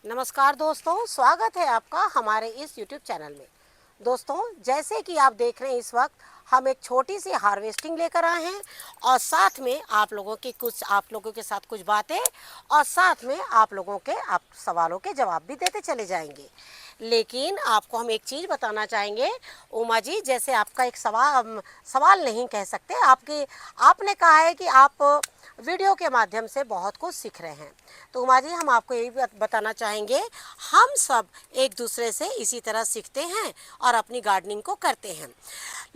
नमस्कार दोस्तों, स्वागत है आपका हमारे इस YouTube चैनल में। दोस्तों, जैसे कि आप देख रहे हैं इस वक्त हम एक छोटी सी हार्वेस्टिंग लेकर आए हैं और साथ में आप लोगों के साथ कुछ बातें और साथ में आप लोगों के सवालों के जवाब भी देते चले जाएंगे। लेकिन आपको हम एक चीज़ बताना चाहेंगे उमा जी, जैसे आपका एक सवाल नहीं कह सकते, आपने कहा है कि आप वीडियो के माध्यम से बहुत कुछ सीख रहे हैं। तो उमा जी, हम आपको यही बताना चाहेंगे, हम सब एक दूसरे से इसी तरह सीखते हैं और अपनी गार्डनिंग को करते हैं।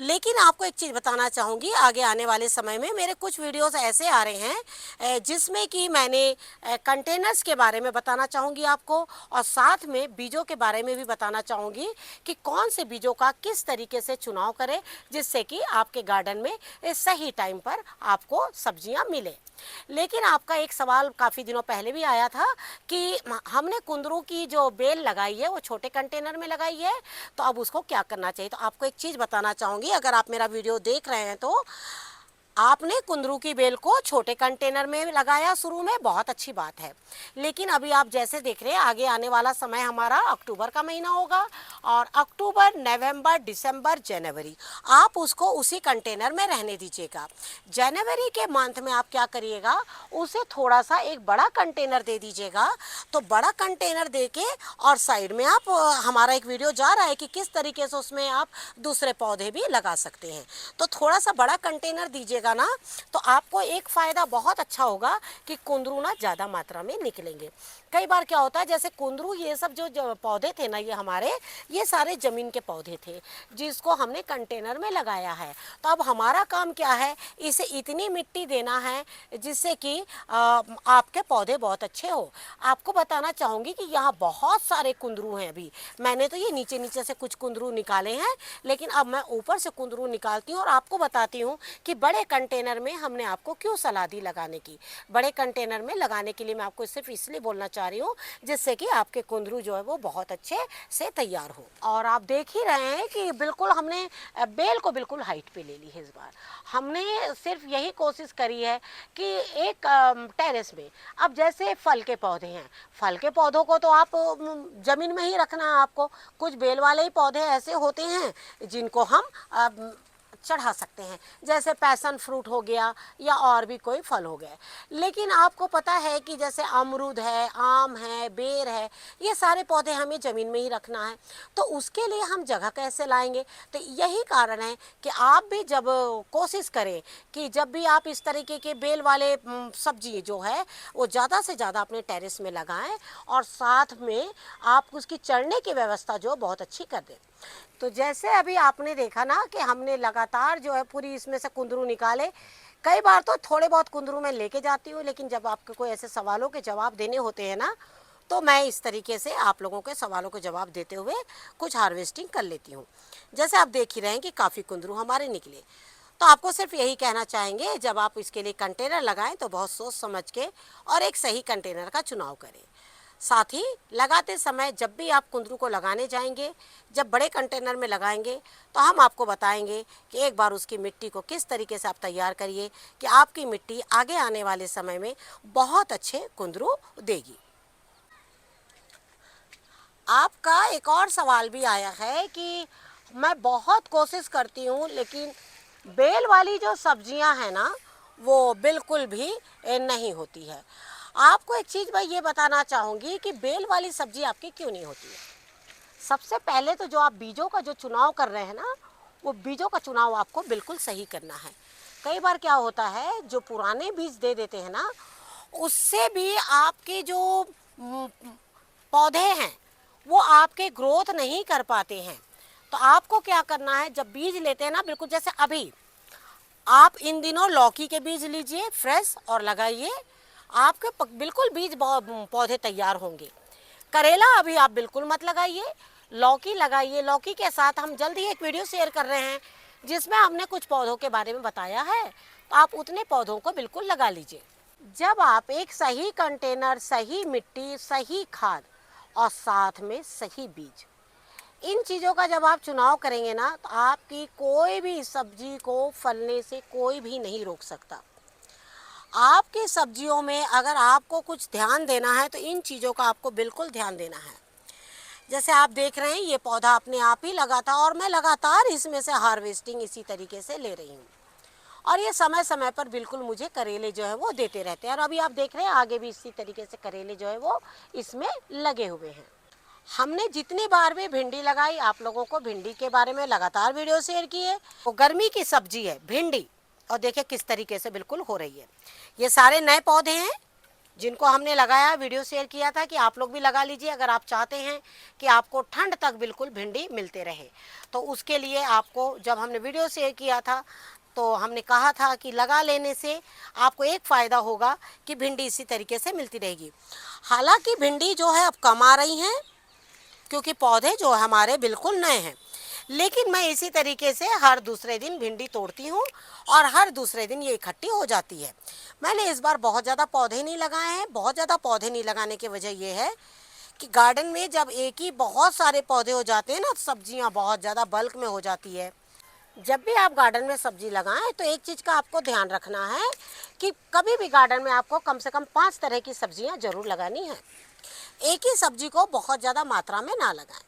लेकिन आपको एक चीज़ बताना चाहूँगी, आगे आने वाले समय में मेरे कुछ वीडियोस ऐसे आ रहे हैं जिसमें कि मैंने कंटेनर्स के बारे में बताना चाहूँगी आपको, और साथ में बीजों के बारे में भी बताना चाहूँगी कि कौन से बीजों का किस तरीके से चुनाव करें जिससे कि आपके गार्डन में सही टाइम पर आपको सब्जियां मिले। लेकिन आपका एक सवाल काफ़ी दिनों पहले भी आया था कि हमने कुंदरू की जो बेल लगाई है वो छोटे कंटेनर में लगाई है, तो अब उसको क्या करना चाहिए। तो आपको एक चीज़ बताना चाहूँगी, अगर आप मेरा वीडियो देख रहे हैं तो आपने कुंदरू की बेल को छोटे कंटेनर में लगाया शुरू में, बहुत अच्छी बात है। लेकिन अभी आप जैसे देख रहे हैं, आगे आने वाला समय हमारा अक्टूबर का महीना होगा और अक्टूबर, नवंबर, दिसंबर, जनवरी आप उसको उसी कंटेनर में रहने दीजिएगा। जनवरी के मंथ में आप क्या करिएगा, उसे थोड़ा सा एक बड़ा कंटेनर दे दीजिएगा। तो बड़ा कंटेनर दे के और साइड में आप हमारा एक वीडियो जा रहा है कि किस तरीके से उसमें आप दूसरे पौधे भी लगा सकते हैं। तो थोड़ा सा बड़ा कंटेनर दीजिएगा ना, तो आपको एक फ़ायदा बहुत अच्छा होगा कि कुंदरू ना ज़्यादा मात्रा में निकलेंगे। कई बार क्या होता है, जैसे कुंदरू ये सब जो पौधे थे ना, ये सारे ज़मीन के पौधे थे जिसको हमने कंटेनर में लगाया है। तो अब हमारा काम क्या है, इसे इतनी मिट्टी देना है जिससे कि आपके पौधे बहुत अच्छे हो। आपको बताना चाहूँगी कि यहाँ बहुत सारे कुंदरू हैं। अभी मैंने तो ये नीचे नीचे से कुछ कुंदरू निकाले हैं, लेकिन अब मैं ऊपर से कुंदरू निकालती हूँ और आपको बताती हूँ कि बड़े कंटेनर में हमने आपको क्यों सलाह दी लगाने की। बड़े कंटेनर में लगाने के लिए मैं आपको सिर्फ इसलिए बोलना चाह रही हूँ जिससे कि आपके कुंदरू जो है वो बहुत अच्छे से तैयार हो। और आप देख ही रहे हैं कि बिल्कुल हमने बेल को बिल्कुल हाइट पे ले ली है। इस बार हमने सिर्फ यही कोशिश करी है कि एक टेरेस में, अब जैसे फल के पौधे हैं, फल के पौधों को तो आप ज़मीन में ही रखना है आपको। कुछ बेल वाले ही पौधे ऐसे होते हैं जिनको हम चढ़ा सकते हैं, जैसे पैसन फ्रूट हो गया या और भी कोई फल हो गए। लेकिन आपको पता है कि जैसे अमरूद है, आम है, बेर है, ये सारे पौधे हमें ज़मीन में ही रखना है। तो उसके लिए हम जगह कैसे लाएंगे। तो यही कारण है कि आप भी जब कोशिश करें कि जब भी आप इस तरीके के बेल वाले सब्जी जो है वो ज़्यादा से ज़्यादा अपने टेरेस में लगाएं और साथ में आप उसकी चढ़ने की व्यवस्था जो बहुत अच्छी कर दें। तो जैसे अभी आपने देखा ना कि हमने लगातार जो है पूरी इसमें से कुंदरू निकाले। कई बार तो थोड़े बहुत कुंदरू मैं लेके जाती हूँ, लेकिन जब आपको कोई ऐसे सवालों के जवाब देने होते हैं ना, तो मैं इस तरीके से आप लोगों के सवालों के जवाब देते हुए कुछ हार्वेस्टिंग कर लेती हूँ। जैसे आप देख ही रहे हैं कि काफ़ी कुंदरू हमारे निकले। तो आपको सिर्फ यही कहना चाहेंगे, जब आप इसके लिए कंटेनर लगाएं तो बहुत सोच समझ के और एक सही कंटेनर का चुनाव करें। साथ ही लगाते समय जब भी आप कुंदरू को लगाने जाएंगे, जब बड़े कंटेनर में लगाएंगे, तो हम आपको बताएंगे कि एक बार उसकी मिट्टी को किस तरीके से आप तैयार करिए कि आपकी मिट्टी आगे आने वाले समय में बहुत अच्छे कुंदरू देगी। आपका एक और सवाल भी आया है कि मैं बहुत कोशिश करती हूँ लेकिन बेल वाली जो सब्जियां हैं ना वो बिल्कुल भी नहीं होती है। आपको एक चीज़ मैं ये बताना चाहूँगी कि बेल वाली सब्जी आपकी क्यों नहीं होती है। सबसे पहले तो जो आप बीजों का जो चुनाव कर रहे हैं ना, वो बीजों का चुनाव आपको बिल्कुल सही करना है। कई बार क्या होता है, जो पुराने बीज दे देते हैं ना, उससे भी आपके जो पौधे हैं वो आपके ग्रोथ नहीं कर पाते हैं। तो आपको क्या करना है, जब बीज लेते हैं ना, बिल्कुल जैसे अभी आप इन दिनों लौकी के बीज लीजिए फ्रेश और लगाइए, आपके बिल्कुल बीज पौधे तैयार होंगे। करेला अभी आप बिल्कुल मत लगाइए, लौकी लगाइए। लौकी के साथ हम जल्द ही एक वीडियो शेयर कर रहे हैं जिसमें हमने कुछ पौधों के बारे में बताया है, तो आप उतने पौधों को बिल्कुल लगा लीजिए। जब आप एक सही कंटेनर, सही मिट्टी, सही खाद और साथ में सही बीज, इन चीज़ों का जब आप चुनाव करेंगे ना, तो आपकी कोई भी सब्जी को फलने से कोई भी नहीं रोक सकता। आपकी सब्जियों में अगर आपको कुछ ध्यान देना है तो इन चीज़ों का आपको बिल्कुल ध्यान देना है। जैसे आप देख रहे हैं ये पौधा अपने आप ही लगा था और मैं लगातार इसमें से हार्वेस्टिंग इसी तरीके से ले रही हूँ। और ये समय समय पर बिल्कुल मुझे करेले जो है वो देते रहते हैं। और अभी आप देख रहे हैं आगे भी इसी तरीके से करेले जो है वो इसमें लगे हुए हैं। हमने जितनी बार भी भिंडी लगाई, आप लोगों को भिंडी के बारे में लगातार वीडियो शेयर की है। वो गर्मी की सब्जी है भिंडी, और देखिए किस तरीके से बिल्कुल हो रही है। ये सारे नए पौधे हैं जिनको हमने लगाया, वीडियो शेयर किया था कि आप लोग भी लगा लीजिए अगर आप चाहते हैं कि आपको ठंड तक बिल्कुल भिंडी मिलते रहे। तो उसके लिए आपको, जब हमने वीडियो शेयर किया था तो हमने कहा था कि लगा लेने से आपको एक फ़ायदा होगा कि भिंडी इसी तरीके से मिलती रहेगी। हालांकि भिंडी जो है अब कम आ रही हैं क्योंकि पौधे जो हमारे बिल्कुल नए हैं, लेकिन मैं इसी तरीके से हर दूसरे दिन भिंडी तोड़ती हूँ और हर दूसरे दिन ये इकट्ठी हो जाती है। मैंने इस बार बहुत ज़्यादा पौधे नहीं लगाए हैं। बहुत ज़्यादा पौधे नहीं लगाने की वजह ये है कि गार्डन में जब एक ही बहुत सारे पौधे हो जाते हैं ना, सब्जियाँ बहुत ज़्यादा बल्क में हो जाती है। जब भी आप गार्डन में सब्जी लगाएं तो एक चीज़ का आपको ध्यान रखना है कि कभी भी गार्डन में आपको कम से कम 5 तरह की सब्जियां जरूर लगानी है। एक ही सब्जी को बहुत ज़्यादा मात्रा में ना लगाएं।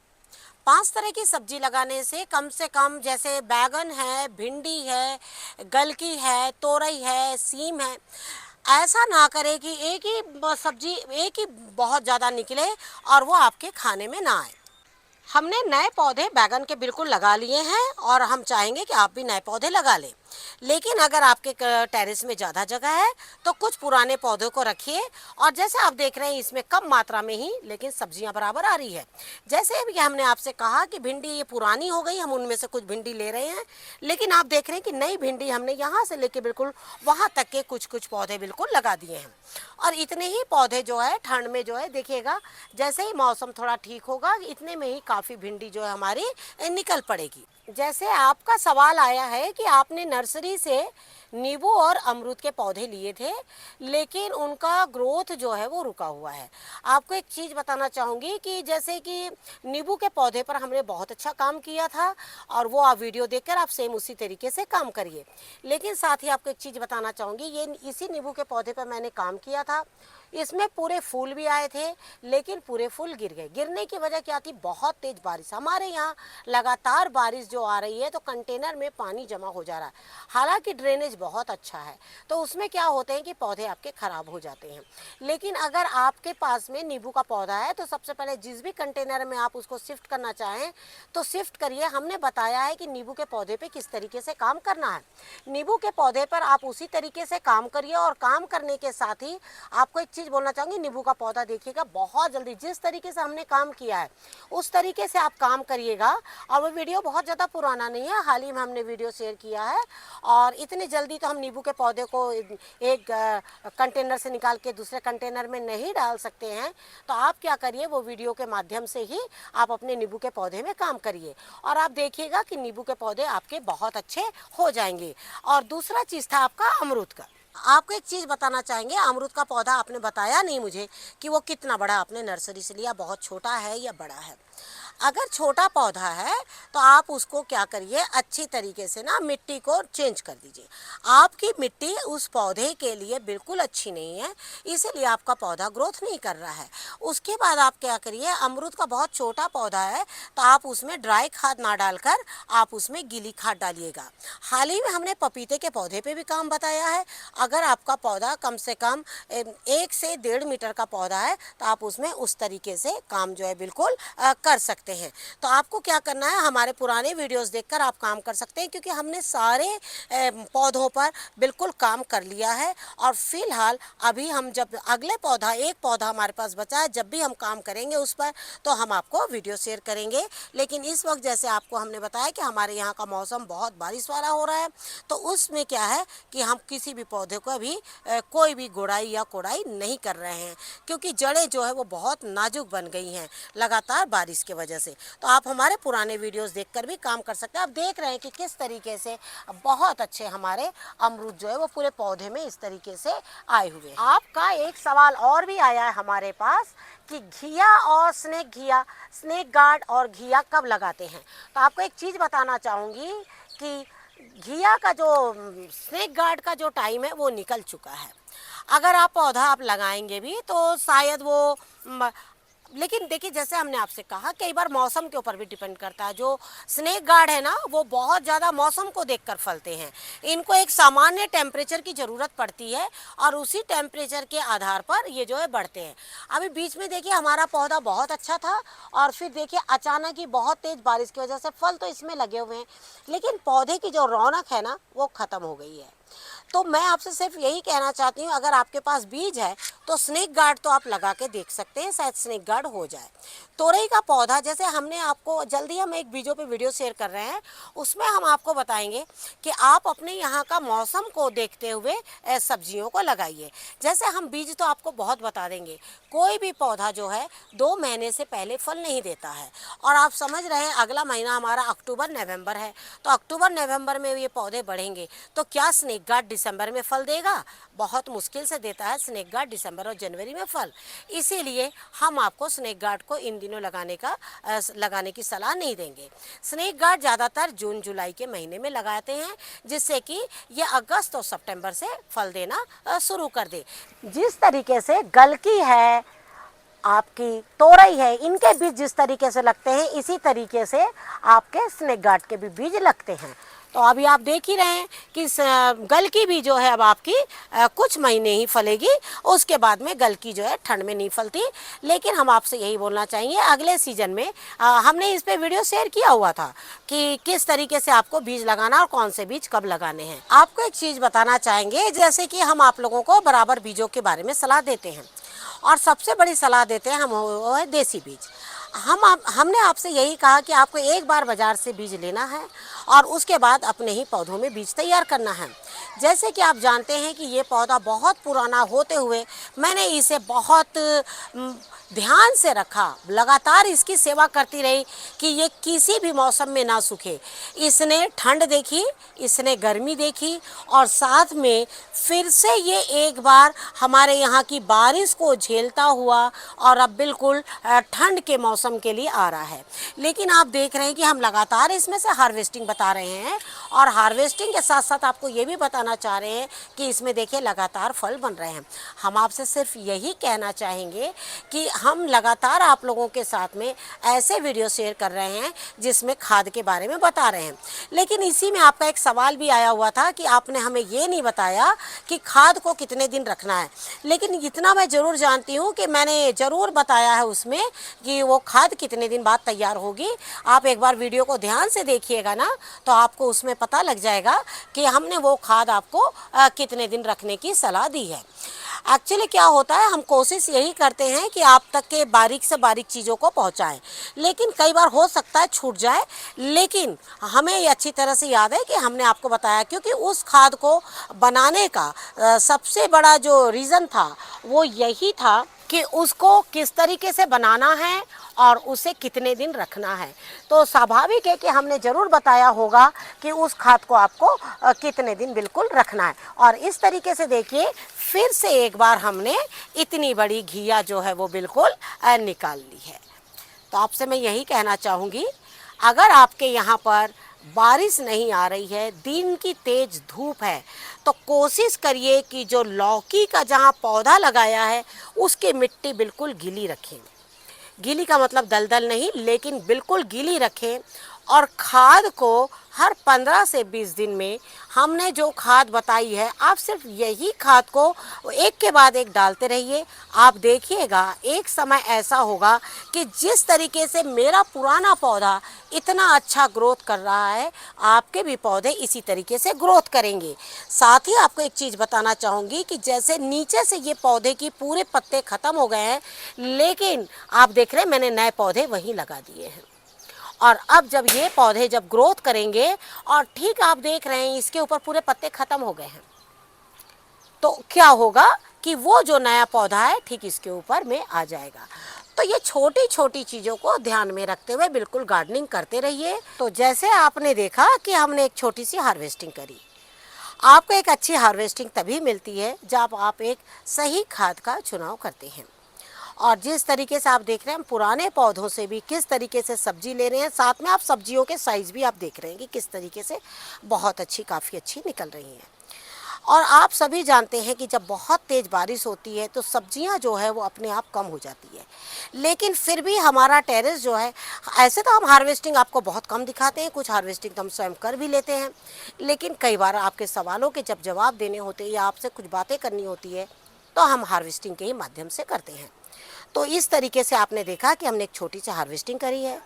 5 तरह की सब्जी लगाने से कम जैसे बैगन है, भिंडी है, गलकी है, तोरई है, सीम है, ऐसा ना करें कि एक ही सब्जी एक ही बहुत ज़्यादा निकले और वो आपके खाने में ना आए। हमने नए पौधे बैगन के बिल्कुल लगा लिए हैं और हम चाहेंगे कि आप भी नए पौधे लगा लें। लेकिन अगर आपके टेरेस में ज़्यादा जगह है तो कुछ पुराने पौधों को रखिए। और जैसे आप देख रहे हैं इसमें कम मात्रा में ही लेकिन सब्जियां बराबर आ रही है। जैसे भी हमने आपसे कहा कि भिंडी ये पुरानी हो गई, हम उनमें से कुछ भिंडी ले रहे हैं, लेकिन आप देख रहे हैं कि नई भिंडी हमने यहाँ से लेके बिल्कुल वहाँ तक के कुछ कुछ पौधे बिल्कुल लगा दिए हैं। और इतने ही पौधे जो है ठंड में जो है देखिएगा, जैसे ही मौसम थोड़ा ठीक होगा इतने में ही काफ़ी भिंडी जो है हमारी निकल पड़ेगी। जैसे आपका सवाल आया है कि आपने नर्सरी से नींबू और अमरूद के पौधे लिए थे लेकिन उनका ग्रोथ जो है वो रुका हुआ है। आपको एक चीज़ बताना चाहूँगी कि जैसे कि नींबू के पौधे पर हमने बहुत अच्छा काम किया था और वो आप वीडियो देखकर आप सेम उसी तरीके से काम करिए। लेकिन साथ ही आपको एक चीज़ बताना चाहूँगी, ये इसी नींबू के पौधे पर मैंने काम किया था, इसमें पूरे फूल भी आए थे लेकिन पूरे फूल गिर गए। गिरने की वजह क्या थी? बहुत तेज़ बारिश। हमारे यहाँ लगातार बारिश जो आ रही है तो कंटेनर में पानी जमा हो जा रहा है। हालांकि ड्रेनेज बहुत अच्छा है तो उसमें क्या होते हैं कि पौधे आपके ख़राब हो जाते हैं। लेकिन अगर आपके पास में नींबू का पौधा है तो सबसे पहले जिस भी कंटेनर में आप उसको शिफ्ट करना चाहें तो शिफ्ट करिए। हमने बताया है कि नींबू के पौधे पे किस तरीके से काम करना है। नींबू के पौधे पर आप उसी तरीके से काम करिए और काम करने के साथ ही आपको एक चीज़ बोलना चाहूँगी, नींबू का पौधा देखिएगा बहुत जल्दी जिस तरीके से हमने काम किया है उस तरीके से आप काम करिएगा। और वो वीडियो बहुत ज़्यादा पुराना नहीं है, हाल ही में हमने वीडियो शेयर किया है। और इतनी जल्दी तो हम नींबू के पौधे को एक कंटेनर से निकाल के दूसरे कंटेनर में नहीं डाल सकते हैं। तो आप क्या करिए, वो वीडियो के माध्यम से ही आप अपने नींबू के पौधे में काम करिए और आप देखिएगा कि नींबू के पौधे आपके बहुत अच्छे हो जाएंगे। और दूसरा चीज़ था आपका अमरूद का। आपको एक चीज़ बताना चाहेंगे, अमरूद का पौधा आपने बताया नहीं मुझे कि वो कितना बड़ा आपने नर्सरी से लिया, बहुत छोटा है या बड़ा है। अगर छोटा पौधा है तो आप उसको क्या करिए, अच्छी तरीके से ना मिट्टी को चेंज कर दीजिए। आपकी मिट्टी उस पौधे के लिए बिल्कुल अच्छी नहीं है, इसीलिए आपका पौधा ग्रोथ नहीं कर रहा है। उसके बाद आप क्या करिए, अमरूद का बहुत छोटा पौधा है तो आप उसमें ड्राई खाद ना डालकर आप उसमें गीली खाद डालिएगा। हाल ही में हमने पपीते के पौधे पे भी काम बताया है। अगर आपका पौधा कम से कम 1 से 1.5 मीटर का पौधा है तो आप उसमें उस तरीके से काम जो है बिल्कुल कर सकते हैं। तो आपको क्या करना है, हमारे पुराने वीडियोस देखकर आप काम कर सकते हैं क्योंकि हमने सारे पौधों पर बिल्कुल काम कर लिया है। और फिलहाल अभी हम जब अगले पौधा, एक पौधा हमारे पास बचा है, जब भी हम काम करेंगे उस पर तो हम आपको वीडियो शेयर करेंगे। लेकिन इस वक्त जैसे आपको हमने बताया कि हमारे यहाँ का मौसम बहुत बारिश वाला हो रहा है तो उसमें क्या है कि हम किसी भी पौधे को अभी कोई भी गुड़ाई या कोड़ाई नहीं कर रहे हैं क्योंकि जड़ें जो है वो बहुत नाजुक बन गई हैं लगातार बारिश की वजह से। तो आप हमारे पुराने वीडियोस देखकर भी काम कर सकते हैं। आप देख रहे हैं कि किस तरीके से बहुत अच्छे हमारे अमरूद जो है वो पूरे पौधे में इस तरीके से आए हुए हैं। आपका एक सवाल और भी आया है हमारे पास कि घिया और स्नेक गार्ड और घिया कब लगाते हैं। तो आपको एक चीज़ बताना चाहूँगी कि घिया का जो स्नेक गार्ड का जो टाइम है वो निकल चुका है। अगर आप पौधा आप लगाएंगे भी तो शायद वो लेकिन देखिए, जैसे हमने आपसे कहा, कई बार मौसम के ऊपर भी डिपेंड करता है। जो स्नेक गार्ड है ना, वो बहुत ज़्यादा मौसम को देखकर फलते हैं। इनको एक सामान्य टेम्परेचर की ज़रूरत पड़ती है और उसी टेम्परेचर के आधार पर ये जो है बढ़ते हैं। अभी बीच में देखिए हमारा पौधा बहुत अच्छा था और फिर देखिए अचानक ही बहुत तेज़ बारिश की वजह से फल तो इसमें लगे हुए हैं, लेकिन पौधे की जो रौनक है ना वो ख़त्म हो गई है। तो मैं आपसे सिर्फ यही कहना चाहती हूँ, अगर आपके पास बीज है तो स्नेक गार्ड तो आप लगा के देख सकते हैं, शायद स्नेक गार्ड हो जाए। तोरई का पौधा, जैसे हमने आपको जल्दी हम एक बीजों पे वीडियो शेयर कर रहे हैं, उसमें हम आपको बताएंगे कि आप अपने यहाँ का मौसम को देखते हुए सब्जियों को लगाइए। जैसे हम बीज तो आपको बहुत बता देंगे, कोई भी पौधा जो है 2 महीने से पहले फल नहीं देता है। और आप समझ रहे हैं अगला महीना हमारा अक्टूबर नवंबर है, तो अक्टूबर नवंबर में ये पौधे बढ़ेंगे, तो क्या स्नेक गार्ड दिसंबर में फल देगा? बहुत मुश्किल से देता है स्नेक गार्ड दिसंबर और जनवरी में फल। इसीलिए हम आपको स्नेक गार्ड को इन दिनों लगाने की सलाह नहीं देंगे। स्नेक गार्ड ज़्यादातर जून जुलाई के महीने में लगाते हैं, जिससे कि ये अगस्त और सितंबर से फल देना शुरू कर दे। जिस तरीके से गलकी है, आपकी तोरई है, इनके बीज जिस तरीके से लगते हैं, इसी तरीके से आपके स्नेक गार्ड के भी बीज लगते हैं। तो अभी आप देख ही रहे हैं कि गलकी भी जो है अब आपकी कुछ महीने ही फलेगी, उसके बाद में गलकी जो है ठंड में नहीं फलती। लेकिन हम आपसे यही बोलना चाहेंगे, अगले सीजन में हमने इस पे वीडियो शेयर किया हुआ था कि किस तरीके से आपको बीज लगाना और कौन से बीज कब लगाने हैं। आपको एक चीज़ बताना चाहेंगे, जैसे कि हम आप लोगों को बराबर बीजों के बारे में सलाह देते हैं और सबसे बड़ी सलाह देते हैं हम, वो है देसी बीज। हमने आपसे यही कहा कि आपको एक बार बाज़ार से बीज लेना है और उसके बाद अपने ही पौधों में बीज तैयार करना है। जैसे कि आप जानते हैं कि ये पौधा बहुत पुराना होते हुए मैंने इसे बहुत ध्यान से रखा, लगातार इसकी सेवा करती रही कि ये किसी भी मौसम में ना सूखे। इसने ठंड देखी, इसने गर्मी देखी और साथ में फिर से ये एक बार हमारे यहाँ की बारिश को झेलता हुआ और अब बिल्कुल ठंड के मौसम के लिए आ रहा है। लेकिन आप देख रहे हैं कि हम लगातार इसमें से हार्वेस्टिंग बता रहे हैं और हार्वेस्टिंग के साथ साथ आपको ये भी बताना चाह रहे हैं कि इसमें देखिए लगातार फल बन रहे हैं। हम आपसे सिर्फ यही कहना चाहेंगे कि हम लगातार आप लोगों के साथ में ऐसे वीडियो शेयर कर रहे हैं जिसमें खाद के बारे में बता रहे हैं। लेकिन इसी में आपका एक सवाल भी आया हुआ था कि आपने हमें ये नहीं बताया कि खाद को कितने दिन रखना है। लेकिन इतना मैं ज़रूर जानती हूँ कि मैंने ज़रूर बताया है उसमें कि वो खाद कितने दिन बाद तैयार होगी। आप एक बार वीडियो को ध्यान से देखिएगा ना, तो आपको उसमें पता लग जाएगा कि हमने वो खाद आपको कितने दिन रखने की सलाह दी है। एक्चुअली क्या होता है, हम कोशिश यही करते हैं कि आप तक के बारीक से बारीक चीज़ों को पहुंचाएं, लेकिन कई बार हो सकता है छूट जाए। लेकिन हमें ये अच्छी तरह से याद है कि हमने आपको बताया, क्योंकि उस खाद को बनाने का सबसे बड़ा जो रीज़न था वो यही था कि उसको किस तरीके से बनाना है और उसे कितने दिन रखना है। तो स्वाभाविक है कि हमने ज़रूर बताया होगा कि उस खाद को आपको कितने दिन बिल्कुल रखना है। और इस तरीके से देखिए फिर से एक बार हमने इतनी बड़ी घिया जो है वो बिल्कुल निकाल ली है। तो आपसे मैं यही कहना चाहूँगी, अगर आपके यहाँ पर बारिश नहीं आ रही है, दिन की तेज़ धूप है, तो कोशिश करिए कि जो लौकी का जहाँ पौधा लगाया है उसकी मिट्टी बिल्कुल गीली रखें। गीली का मतलब दलदल नहीं, लेकिन बिल्कुल गीली रखें। और खाद को हर 15 से 20 दिन में हमने जो खाद बताई है, आप सिर्फ यही खाद को एक के बाद एक डालते रहिए। आप देखिएगा एक समय ऐसा होगा कि जिस तरीके से मेरा पुराना पौधा इतना अच्छा ग्रोथ कर रहा है, आपके भी पौधे इसी तरीके से ग्रोथ करेंगे। साथ ही आपको एक चीज़ बताना चाहूँगी कि जैसे नीचे से ये पौधे की पूरे पत्ते ख़त्म हो गए हैं, लेकिन आप देख रहे हैं मैंने नए पौधे वहीं लगा दिए हैं। और अब जब ये पौधे जब ग्रोथ करेंगे और ठीक आप देख रहे हैं इसके ऊपर पूरे पत्ते ख़त्म हो गए हैं, तो क्या होगा कि वो जो नया पौधा है ठीक इसके ऊपर में आ जाएगा। तो ये छोटी छोटी चीज़ों को ध्यान में रखते हुए बिल्कुल गार्डनिंग करते रहिए। तो जैसे आपने देखा कि हमने एक छोटी सी हार्वेस्टिंग करी। आपको एक अच्छी हार्वेस्टिंग तभी मिलती है जब आप एक सही खाद का चुनाव करते हैं। और जिस तरीके से आप देख रहे हैं हम पुराने पौधों से भी किस तरीके से सब्जी ले रहे हैं, साथ में आप सब्जियों के साइज़ भी आप देख रहे हैं कि किस तरीके से बहुत अच्छी, काफ़ी अच्छी निकल रही हैं। और आप सभी जानते हैं कि जब बहुत तेज़ बारिश होती है तो सब्जियां जो है वो अपने आप कम हो जाती है, लेकिन फिर भी हमारा टेरेस जो है, ऐसे तो हम हार्वेस्टिंग आपको बहुत कम दिखाते हैं, कुछ हार्वेस्टिंग तो हम स्वयं कर भी लेते हैं, लेकिन कई बार आपके सवालों के जब जवाब देने होते हैं या आपसे कुछ बातें करनी होती है तो हम हार्वेस्टिंग के ही माध्यम से करते हैं। तो इस तरीके से आपने देखा कि हमने एक छोटी सी हार्वेस्टिंग करी है,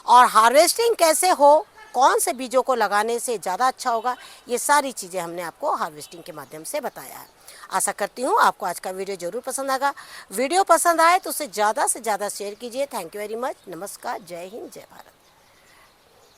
और हार्वेस्टिंग कैसे हो, कौन से बीजों को लगाने से ज़्यादा अच्छा होगा, ये सारी चीज़ें हमने आपको हार्वेस्टिंग के माध्यम से बताया है। आशा करती हूँ आपको आज का वीडियो ज़रूर पसंद आएगा। वीडियो पसंद आए तो उसे ज़्यादा से ज़्यादा शेयर कीजिए। Thank you very much. नमस्कार, जय हिंद, जय भारत।